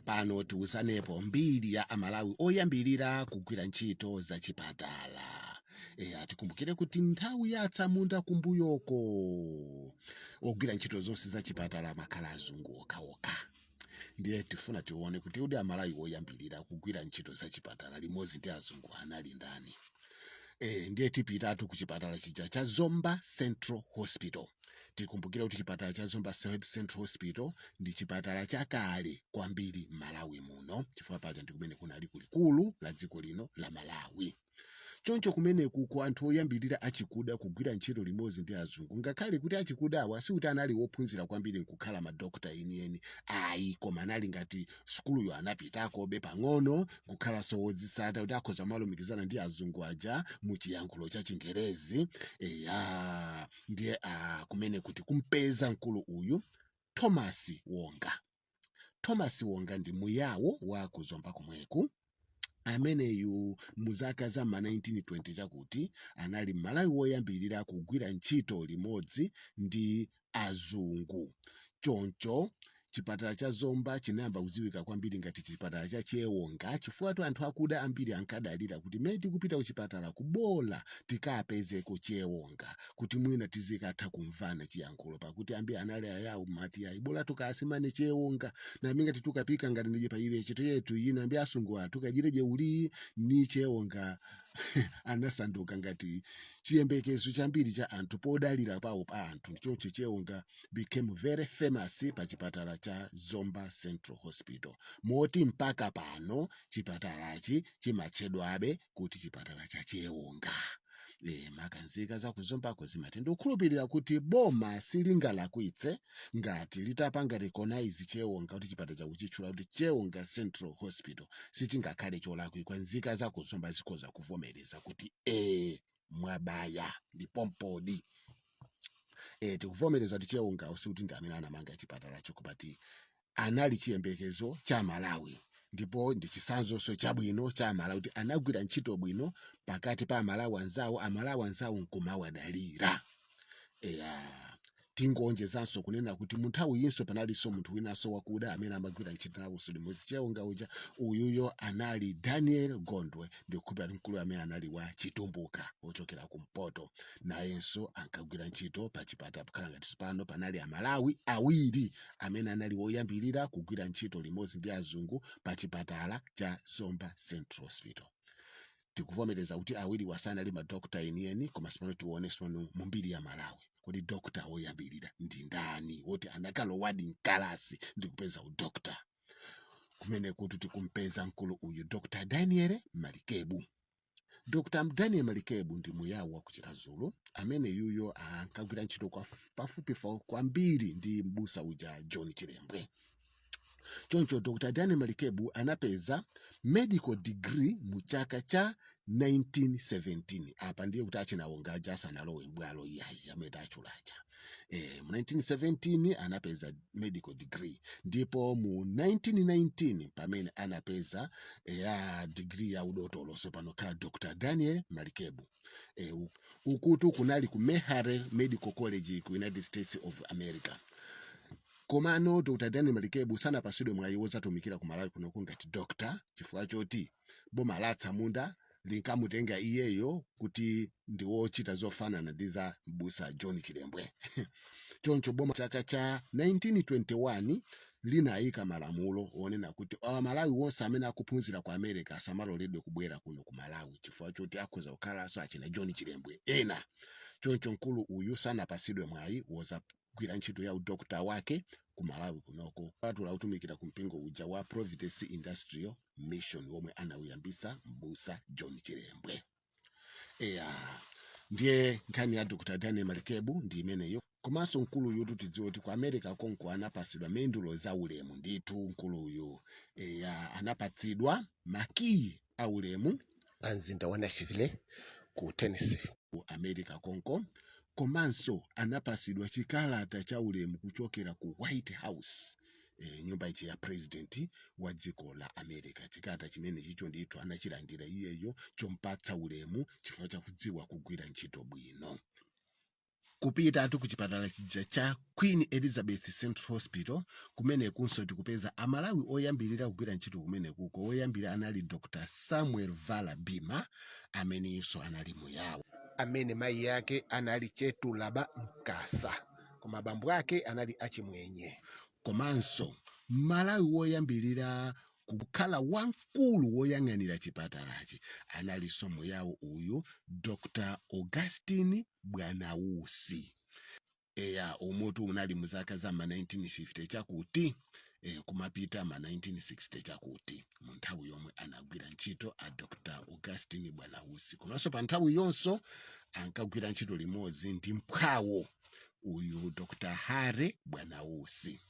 pano tiusanepo mbiri ya amalawi oyambirira kugwira ntchito za chipatala. Tikumbukire kuti nthawi yatsamunda kumbuyoko ogwira ntchito zonse za chipatala makhala azungu okhaokha. Ndiye tifuna tione kuti udi amalawi oyambirira kugwira ntchito za chipatala limodzi ndi azungu anali ndani. Ndiye tipitatu ku chipatala chija cha Zomba Central Hospital. Tikumbukira kuti chipatala cha Zomba Central Hospital ndi chipatala chakale kwambiri Malawi muno, chifukwa paja ndi kumene kunali kulikulu la dziko lino la Malawi. Choncho kumene kuko anthu oyambirira achikuda kugwira ntchito limodzi ndi azungu, ngakhale kuti achikuda awa si kuti anali wophunzira kwambiri nkukhala madokta enieni, ayi, koma anali ngati sukuluyo anapitako be pang'ono kukhala wodzitsata kuti akhoza malumikizana ndi azungu aja mu chiyankhulo cha Chingerezi. Ndiye kumene kuti kumpeza mkulu uyu Thomas Wonga. Thomas Wonga ndi muyawo wa kuzomba kumweku, ameneyu muzaka za ma 1920 chakuti anali Malawi woyambirira kugwira ntchito limodzi ndi azungu. Choncho chipatala cha Zomba chinayamba kudziwika kwambiri ngati chipatala cha Chewonga, chifukwa anthu akuda ambiri ankadalira kuti mmene tikupita ku chipatala kubola tikapezeko Chewonga kuti mwina tizikatha kumvana chiyankhulo, pakuti ambiri anali ayawu mati ayibola tukasimane Chewonga na mingati tukapika ngati ndiye paile chito yetu yina ambi asungu tukajireje uli ni Chewonga anasanduka ngati chiyembekezo chambiri cha anthu podalira pawo pa anthu. Choncho Chewonga became very famous pa chipatala cha Zomba Central Hospital, moti mpaka pano chipatalachi chimatchedwabe kuti chipatala cha Chewonga. Makanzika za kuzombako zimati ndikukhulupirira kuti boma silingalakwitse ngati litapanga recognize Chewonga kuti chipatala chakuchitchula kuti Chewonga Central Hospital sichingakhale cholakwika. Nzika za kuzomba zikhoza kuvomereza kuti mwabaya ndi pompodi. Tikuvomereza kuti Chewonga usikuti ndi amene anamanga chipatala chokupati anali chiyembekezo cha Malawi, ndipo ndi chisanzoso chabwino cha Malawi kuti anagwira ntchito bwino pakati pa Amalawi anzawo nkumawadalira. Tingonjezanso kunena kuti munthawi yinso panalinso munthu winanso wakuda amene amagwira ntchito nawo limodzi Chewonga uja, uyuyo anali Daniel Gondwe, ndikukhupira mkulu amene anali wa Chitumbuka ochokera kumpoto, nayenso ankagwira ntchito pa chipatala pakhala ngati pano panali Amalawi awiri amene anali woyambirira kugwira ntchito limodzi ndi azungu pa chipatala cha Zomba Central Hospital. Tikuvomereza kuti awiri wasanali madokta enieni, koma sipano tione sipano mumbiri ya Malawi kuti dokta woyambirira ndi ndani woti anakalowadi mkalasi ndi kupeza udokta. Kumene kuti tikumpeza mkulu uyu Dr. Daniel Malikebu. Dr. Daniel Malikebu ndi muyawu wa kuchita Zulu amene yuyo ankagwira ntchito kwa pafupi kwambiri ndi mbusa uja John Chilembwe. Choncho Dr. Daniel Malikebu anapeza medical degree mu chaka cha 1917. Apa ndiye kuti achinawonga asanalowe mbwalo iyayi amene achulacha. Mu 1917 anapeza medical degree, ndipo mu 1919 pamene anapeza degree ya udotolo, so pano khala Dr. Daniel Malikebu. Ukutu kunali ku Meharry Medical College ku United States of America. Komano Dr. Daniel Malikebu sanapasidwe mwayi wozatumikira ku Malawi kuno ngati doctor, chifukwa choti boma la Tsamunda linkamutenga iyeyo kuti ndi wochita zofanana ndi za mbusa John Chilembwe. Choncho boma chaka cha 1921 linayika malamulo onena kuti Malawi wonse amene akuphunzira ku America asamaloledwe kubwera kuno ku Malawi, chifukwa choti akhoza kukhalanso achina John Chilembwe ena. Choncho mkulu uyu sanapasidwe mwayi wozagwira ntchito ya udokta wake ku Malawi kunoko, patula utumikira ku mpingo uja wa Providence Industrial Mission womwe anawuyambisa mbusa John Chilembwe. Ndiye nkhani ya Dr. Daniel Malikebu ndi imeneyo. Komanso mkulu uyu tidziwe kuti ku America konko anapasidwa mendulo za ulemu nditu. Mkulu uyu anapatsidwa makiyi a ulemu a mzinda wa Nashville ku Tennessee ku America konko. Komanso anapasidwa chikalata cha ulemu kuchokera ku White House, nyumba ichi ya president wa dziko la America. Chikalata chimene chicho ndithu anachilandira iyeyo chompatsa ulemu chifukwa cha kudziwa kugwira ntchito bwino. kupita atu ku chipatala chija cha Queen Elizabeth Central Hospital kumene kunso tikupeza amalawi oyambirira kugwira ntchito kumene kuko. Oyambira anali Dr. Samuel Vala Bima amenenso anali muyawo, amene mayi yake anali Chetulaba Nkasa koma bambo ake anali achimwenye. Komanso malawi woyambirira kukhala wankulu woyang'anira chipatalachi analinso muyawo uyu Dr. Augustine Bwanausi. Umutu unali muzaka za ma 1950 chakuti kumapita ma 1960 chakuti mu nthawi yomwe anagwira ntchito a Dr. Augustine Bwanausi. Komanso pa nthawi yonso ankagwira ntchito limodzi ndi mphawo uyu Dr. Hare Bwanausi.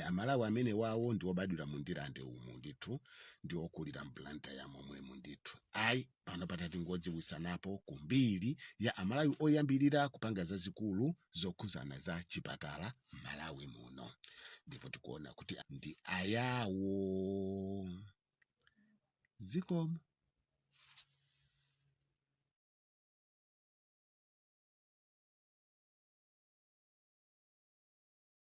Amalawi amene wawo ndi obadwira mu Ndilande umu ndithu ndi okulira mplanta ya momwe ndithu. Ayi pano patati ngodziwisanapo kumbiri ya amalawi oyambirira kupanga zazikulu zokhuzana za chipatala Malawi muno, ndipo tikuona kuti ndi ayawo. Zikomo.